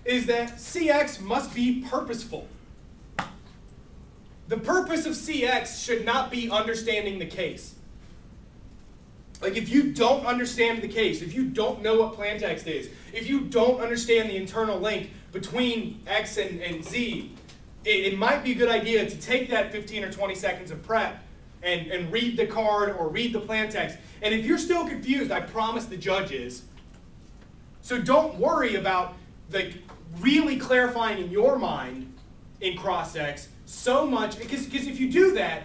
is that CX must be purposeful. The purpose of CX should not be understanding the case. Like if you don't understand the case, if you don't know what plaintext is, if you don't understand the internal link between X and Z, it might be a good idea to take that 15 or 20 seconds of prep and read the card or read the plaintext. And if you're still confused, I promise the judge is. So don't worry about like really clarifying in your mind in cross-X so much, because if you do that,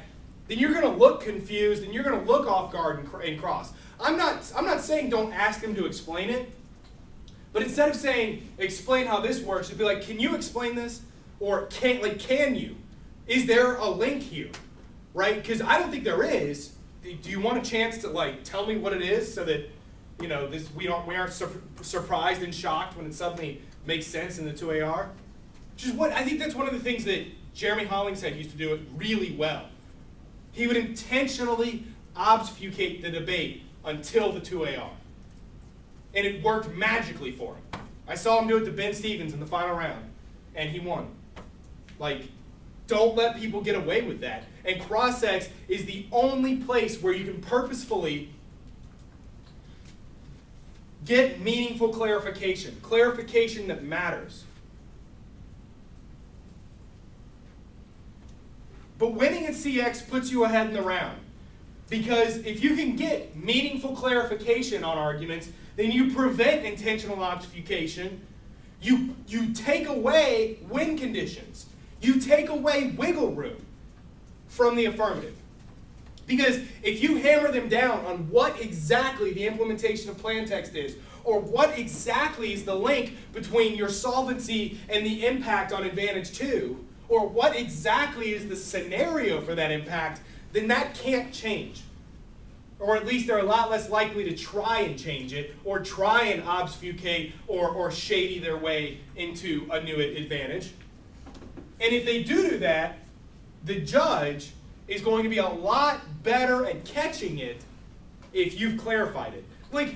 then you're going to look confused and you're going to look off guard in cross. I'm not saying don't ask them to explain it, but instead of saying explain how this works, it'd be like, can you explain this? Or can you? Is there a link here? Right? Because I don't think there is. Do you want a chance to like tell me what it is so that we aren't surprised and shocked when it suddenly makes sense in the 2AR? I think that's one of the things that Jeremy Hollingshead used to do it really well. He would intentionally obfuscate the debate until the 2AR. And it worked magically for him. I saw him do it to Ben Stevens in the final round, and he won. Like, don't let people get away with that. And cross-X is the only place where you can purposefully get meaningful clarification that matters. But winning at CX puts you ahead in the round. Because if you can get meaningful clarification on arguments, then you prevent intentional obfuscation. You take away win conditions. You take away wiggle room from the affirmative. Because if you hammer them down on what exactly the implementation of plaintext is, or what exactly is the link between your solvency and the impact on advantage 2, or what exactly is the scenario for that impact, then that can't change. Or at least they're a lot less likely to try and change it, or try and obfuscate or shady their way into a new advantage. And if they do that, the judge is going to be a lot better at catching it if you've clarified it. Like,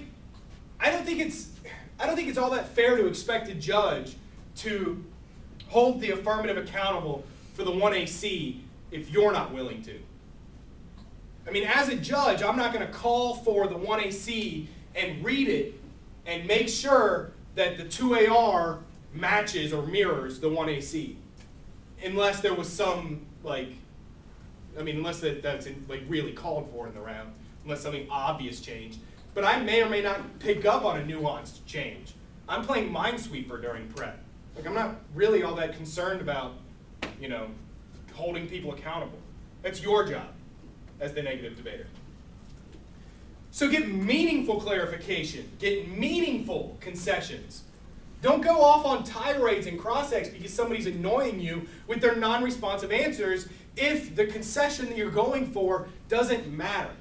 I don't think it's all that fair to expect a judge to hold the affirmative accountable for the 1AC if you're not willing to. I mean, as a judge, I'm not going to call for the 1AC and read it and make sure that the 2AR matches or mirrors the 1AC. Unless there was some, unless that's really called for in the round, unless something obvious changed. But I may or may not pick up on a nuanced change. I'm playing Minesweeper during prep. I'm not really all that concerned about, holding people accountable. That's your job as the negative debater. So get meaningful clarification. Get meaningful concessions. Don't go off on tirades and cross-X because somebody's annoying you with their non-responsive answers if the concession that you're going for doesn't matter.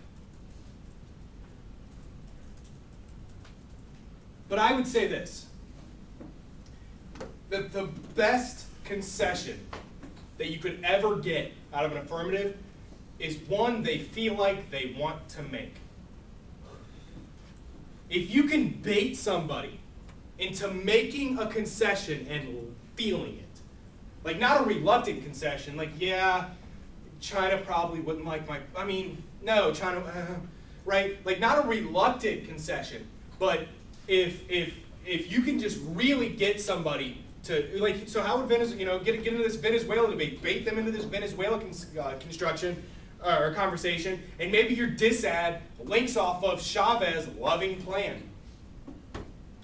But I would say this, that the best concession that you could ever get out of an affirmative is one they feel like they want to make. If you can bait somebody into making a concession and feeling it, not a reluctant concession, yeah, China probably wouldn't like no, China, right? Not a reluctant concession, but if you can just really get somebody to, so how would Venezuela, get into this Venezuela debate, bait them into this Venezuela construction or conversation, and maybe your disad links off of Chavez loving plan,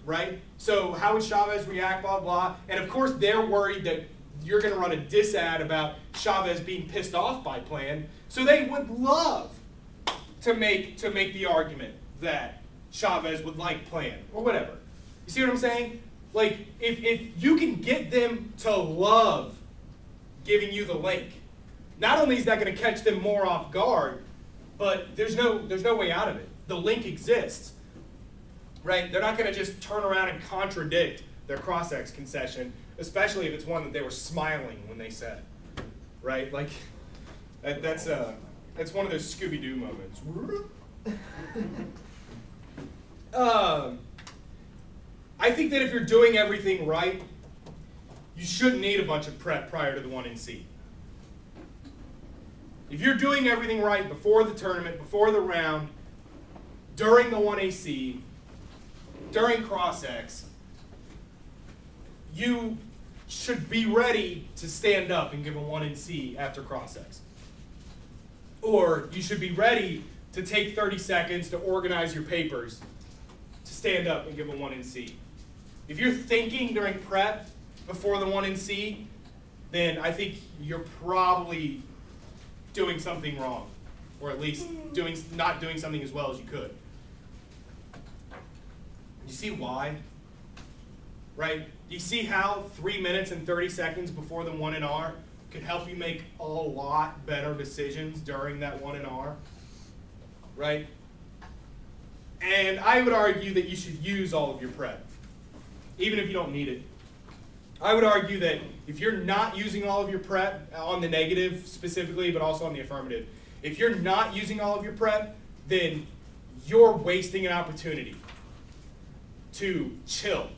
right? So how would Chavez react, blah, blah, and of course they're worried that you're going to run a disad about Chavez being pissed off by plan, so they would love to make the argument that Chavez would like plan, or whatever. You see what I'm saying? If you can get them to love giving you the link, not only is that going to catch them more off guard, but there's no way out of it. The link exists, right? They're not going to just turn around and contradict their cross-X concession, especially if it's one that they were smiling when they said, right? That's one of those Scooby-Doo moments. I think that if you're doing everything right, you shouldn't need a bunch of prep prior to the 1NC. If you're doing everything right before the tournament, before the round, during the 1AC, during cross-X, you should be ready to stand up and give a 1NC after cross-X. Or you should be ready to take 30 seconds to organize your papers to stand up and give a 1NC. If you're thinking during prep before the 1NC, then I think you're probably doing something wrong, or at least not doing something as well as you could. You see why? Right? You see how 3 minutes and 30 seconds before the 1NR could help you make a lot better decisions during that 1NR? Right? And I would argue that you should use all of your prep, even if you don't need it. I would argue that if you're not using all of your prep, on the negative specifically, but also on the affirmative, if you're not using all of your prep, then you're wasting an opportunity to chill,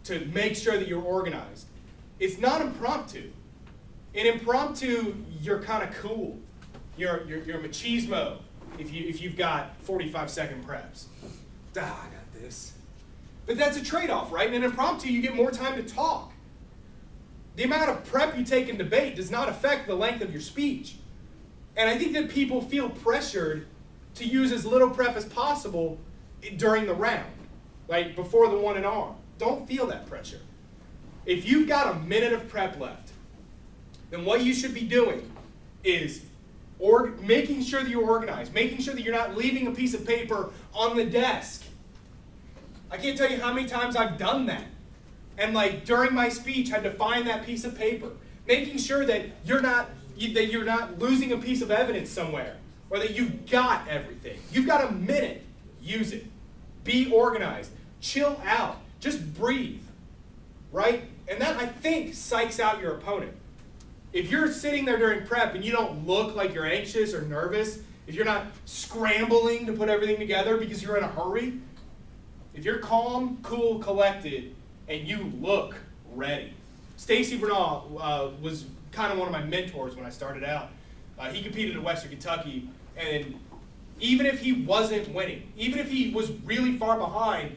to make sure that you're organized. It's not impromptu. In impromptu, you're kind of cool. You're machismo if you've got 45-second preps. I got this. But that's a trade-off, right? In impromptu, you get more time to talk. The amount of prep you take in debate does not affect the length of your speech. And I think that people feel pressured to use as little prep as possible during the round, like before the 1NR. Don't feel that pressure. If you've got a minute of prep left, then what you should be doing is making sure that you're organized, making sure that you're not leaving a piece of paper on the desk. I can't tell you how many times I've done that. And like during my speech, had to find that piece of paper, making sure that you're not losing a piece of evidence somewhere, or that you've got everything. You've got a minute. Use it. Be organized. Chill out. Just breathe. Right? And that, I think, psychs out your opponent. If you're sitting there during prep and you don't look like you're anxious or nervous, if you're not scrambling to put everything together because you're in a hurry, if you're calm, cool, collected, and you look ready. Stacy Bernal was kind of one of my mentors when I started out. He competed at Western Kentucky, and even if he wasn't winning, even if he was really far behind,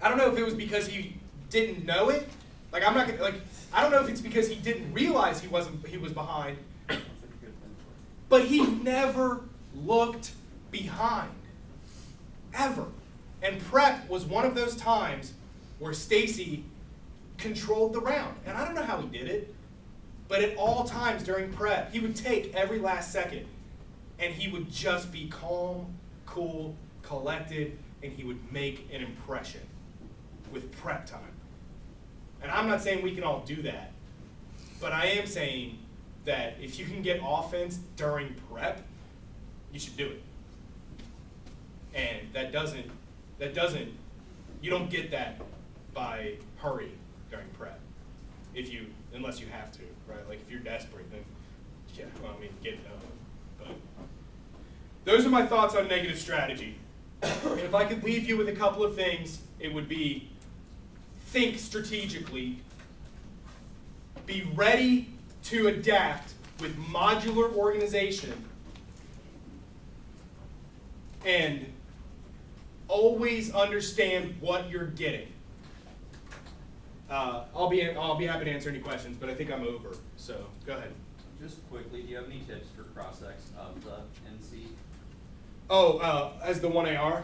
I don't know if it was because he didn't know it. Like I don't know if it's because he didn't realize he was behind. But he never looked behind. Ever. And prep was one of those times where Stacy controlled the round. And I don't know how he did it, but at all times during prep, he would take every last second and he would just be calm, cool, collected, and he would make an impression with prep time. And I'm not saying we can all do that, but I am saying that if you can get offense during prep, you should do it. And you don't get that by hurry during prep, unless you have to, right? Like if you're desperate, then get it done. But those are my thoughts on negative strategy. And if I could leave you with a couple of things, it would be think strategically, be ready to adapt with modular organization, and always understand what you're getting. I'll be happy to answer any questions, but I think I'm over. So go ahead. Just quickly, do you have any tips for cross-X of the NC? As the 1AR?